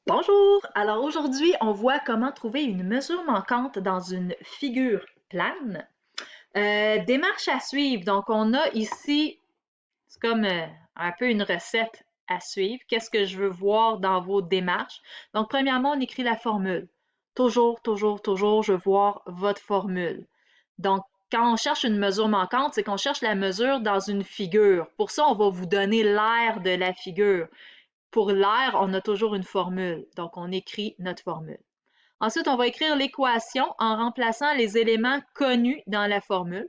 Bonjour! Alors aujourd'hui, on voit comment trouver une mesure manquante dans une figure plane. Démarche à suivre. Donc, on a ici, c'est comme un peu une recette à suivre. Qu'est-ce que je veux voir dans vos démarches? Donc, premièrement, on écrit la formule. Toujours, toujours, toujours, je veux voir votre formule. Donc, quand on cherche une mesure manquante, c'est qu'on cherche la mesure dans une figure. Pour ça, on va vous donner l'aire de la figure. Pour l'air, on a toujours une formule. Donc, on écrit notre formule. Ensuite, on va écrire l'équation en remplaçant les éléments connus dans la formule.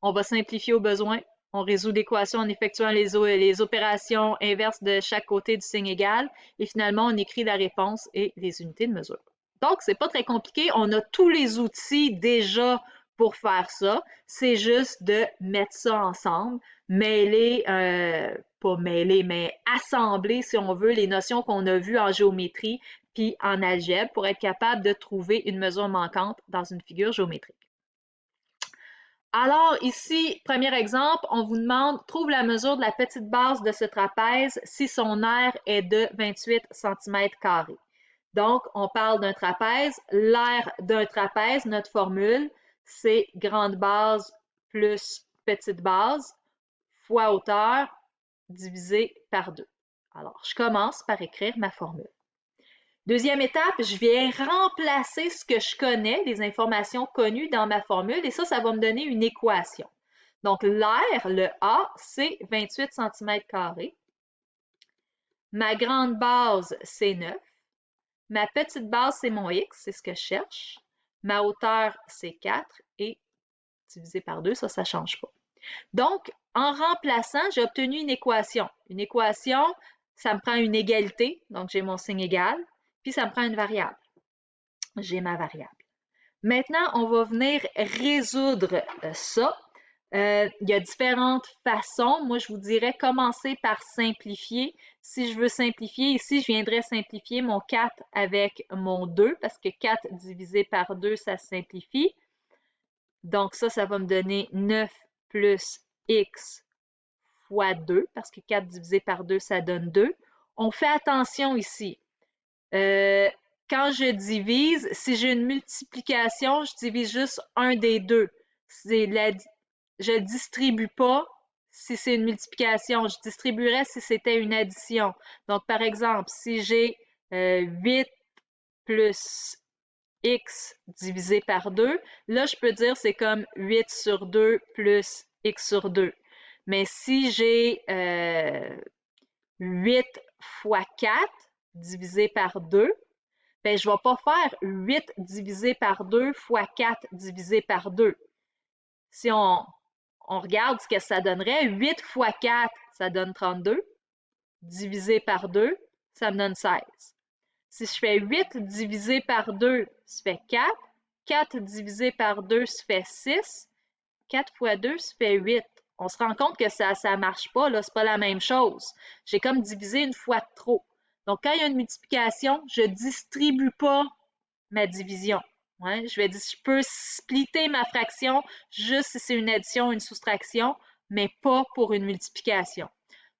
On va simplifier au besoin. On résout l'équation en effectuant les opérations inverses de chaque côté du signe égal. Et finalement, on écrit la réponse et les unités de mesure. Donc, c'est pas très compliqué. On a tous les outils déjà pour faire ça. C'est juste de mettre ça ensemble, mêler, pas mêler, mais assembler, si on veut, les notions qu'on a vues en géométrie puis en algèbre pour être capable de trouver une mesure manquante dans une figure géométrique. Alors ici, premier exemple, on vous demande, trouve la mesure de la petite base de ce trapèze si son aire est de 28 cm². Donc, on parle d'un trapèze. L'aire d'un trapèze, notre formule, c'est grande base plus petite base fois hauteur divisé par 2. Alors, je commence par écrire ma formule. Deuxième étape, je viens remplacer ce que je connais, les informations connues dans ma formule, et ça va me donner une équation. Donc, l'air, le A, c'est 28 cm². Ma grande base, c'est 9. Ma petite base, c'est mon X, c'est ce que je cherche. Ma hauteur, c'est 4 et divisé par 2, ça ne change pas. Donc, en remplaçant, j'ai obtenu une équation. Une équation, ça me prend une égalité, donc j'ai mon signe égal, puis ça me prend une variable. J'ai ma variable. Maintenant, on va venir résoudre ça. Il y a différentes façons. Moi, je vous dirais commencer par simplifier. Si je veux simplifier, ici, je viendrais simplifier mon 4 avec mon 2 parce que 4 divisé par 2, ça simplifie. Donc ça va me donner 9 plus x fois 2 parce que 4 divisé par 2, ça donne 2. On fait attention ici. Quand je divise, si j'ai une multiplication, je divise juste un des deux. Je ne distribue pas si c'est une multiplication. Je distribuerais si c'était une addition. Donc, par exemple, si j'ai 8 plus x divisé par 2, là, je peux dire c'est comme 8 sur 2 plus x sur 2. Mais si j'ai 8 fois 4 divisé par 2, ben, je ne vais pas faire 8 divisé par 2 fois 4 divisé par 2. Si on regarde ce que ça donnerait, 8 fois 4, ça donne 32. Divisé par 2, ça me donne 16. Si je fais 8 divisé par 2, ça fait 4. 4 divisé par 2, ça fait 6. 4 fois 2, ça fait 8. On se rend compte que ça ne marche pas, là, c'est pas la même chose. J'ai comme divisé une fois de trop. Donc, quand il y a une multiplication, je ne distribue pas ma division. Ouais, je peux splitter ma fraction juste si c'est une addition ou une soustraction, mais pas pour une multiplication.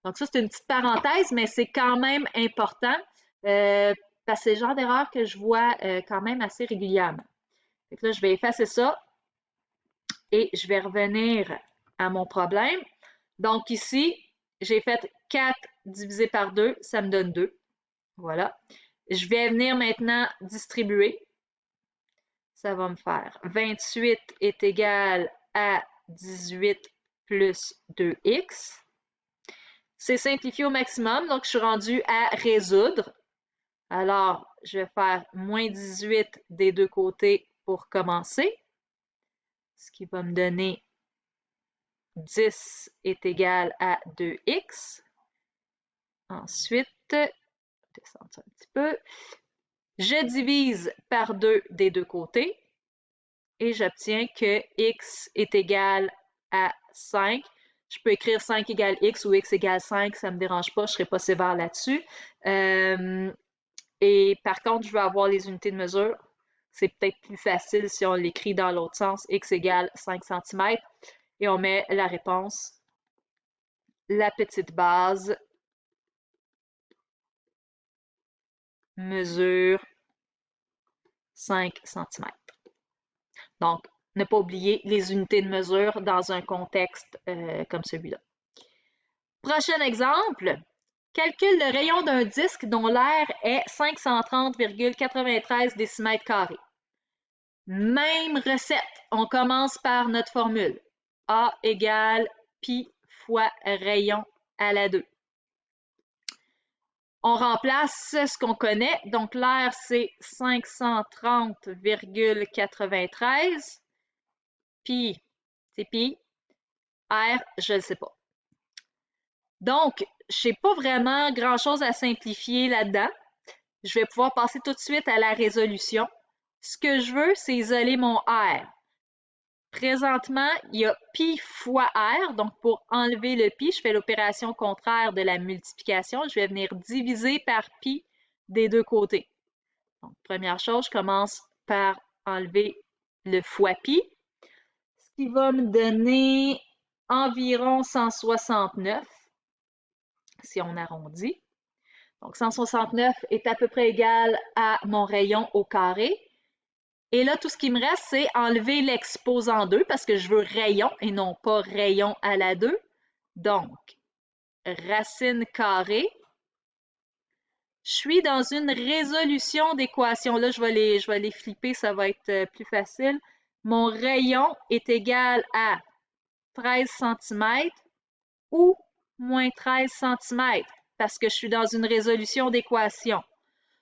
Donc, ça, c'est une petite parenthèse, mais c'est quand même important parce que c'est le genre d'erreur que je vois quand même assez régulièrement. Fait que là, je vais effacer ça et je vais revenir à mon problème. Donc, ici, j'ai fait 4 divisé par 2, ça me donne 2. Voilà. Je vais venir maintenant distribuer. Ça va me faire 28 est égal à 18 plus 2x. C'est simplifié au maximum, donc je suis rendue à résoudre. Alors, je vais faire moins 18 des deux côtés pour commencer, ce qui va me donner 10 est égal à 2x. Ensuite, descendre ça un petit peu. Je divise par 2 des deux côtés et j'obtiens que x est égal à 5. Je peux écrire 5 égale x ou x égale 5, ça ne me dérange pas, je ne serai pas sévère là-dessus. Et par contre, je veux avoir les unités de mesure. C'est peut-être plus facile si on l'écrit dans l'autre sens, x égale 5 cm. Et on met la réponse, la petite base mesure 5 cm. Donc, ne pas oublier les unités de mesure dans un contexte comme celui-là. Prochain exemple, calcule le rayon d'un disque dont l'aire est 530,93 décimètres carrés. Même recette, on commence par notre formule. A égale pi fois rayon à la 2. On remplace ce qu'on connaît. Donc, l'aire, c'est 530,93. Pi, c'est pi. R, je ne le sais pas. Donc, je n'ai pas vraiment grand-chose à simplifier là-dedans. Je vais pouvoir passer tout de suite à la résolution. Ce que je veux, c'est isoler mon R. Présentement, il y a pi fois R. Donc, pour enlever le pi, je fais l'opération contraire de la multiplication. Je vais venir diviser par pi des deux côtés. Donc, première chose, je commence par enlever le fois pi, ce qui va me donner environ 169, si on arrondit. Donc, 169 est à peu près égal à mon rayon au carré. Et là, tout ce qui me reste, c'est enlever l'exposant 2 parce que je veux rayon et non pas rayon à la 2. Donc, racine carrée. Je suis dans une résolution d'équation. Là, je vais les flipper, ça va être plus facile. Mon rayon est égal à 13 cm ou moins 13 cm parce que je suis dans une résolution d'équation.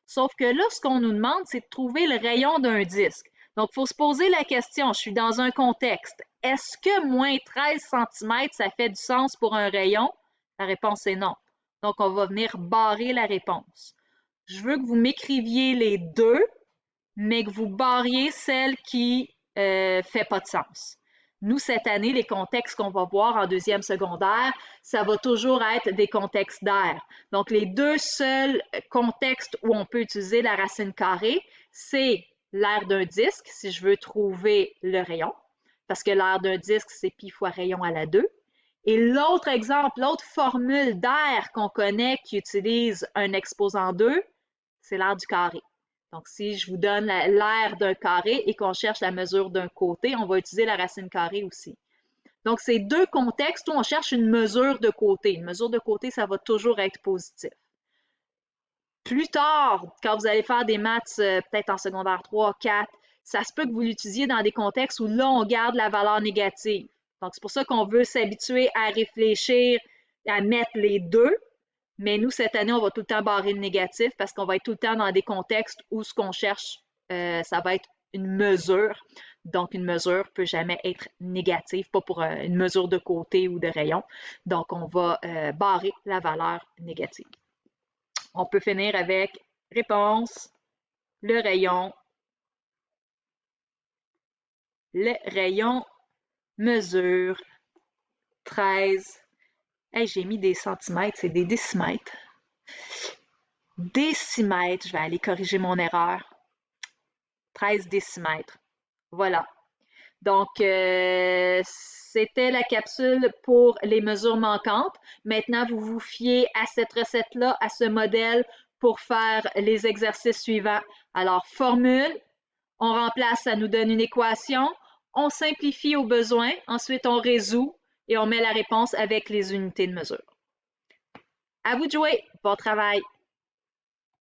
Sauf que là, ce qu'on nous demande, c'est de trouver le rayon d'un disque. Donc, il faut se poser la question, je suis dans un contexte. Est-ce que moins 13 cm, ça fait du sens pour un rayon? La réponse est non. Donc, on va venir barrer la réponse. Je veux que vous m'écriviez les deux, mais que vous barriez celle qui fait pas de sens. Nous, cette année, les contextes qu'on va voir en deuxième secondaire, ça va toujours être des contextes d'aire. Donc, les deux seuls contextes où on peut utiliser la racine carrée, c'est l'aire d'un disque, si je veux trouver le rayon, parce que l'aire d'un disque, c'est pi fois rayon à la 2. Et l'autre exemple, l'autre formule d'aire qu'on connaît qui utilise un exposant 2, c'est l'aire du carré. Donc, si je vous donne l'aire d'un carré et qu'on cherche la mesure d'un côté, on va utiliser la racine carrée aussi. Donc, c'est deux contextes où on cherche une mesure de côté. Une mesure de côté, ça va toujours être positif. Plus tard, quand vous allez faire des maths, peut-être en secondaire 3, 4, ça se peut que vous l'utilisiez dans des contextes où là, on garde la valeur négative. Donc, c'est pour ça qu'on veut s'habituer à réfléchir, à mettre les deux. Mais nous, cette année, on va tout le temps barrer le négatif parce qu'on va être tout le temps dans des contextes où ce qu'on cherche, ça va être une mesure. Donc, une mesure ne peut jamais être négative, pas pour une mesure de côté ou de rayon. Donc, on va barrer la valeur négative. On peut finir avec réponse, le rayon mesure 13. Hey, j'ai mis des centimètres, c'est des décimètres. Décimètres, je vais aller corriger mon erreur. 13 décimètres. Voilà. Donc, c'était la capsule pour les mesures manquantes. Maintenant, vous vous fiez à cette recette-là, à ce modèle pour faire les exercices suivants. Alors, formule, on remplace, ça nous donne une équation. On simplifie au besoin. Ensuite, on résout et on met la réponse avec les unités de mesure. À vous de jouer. Bon travail.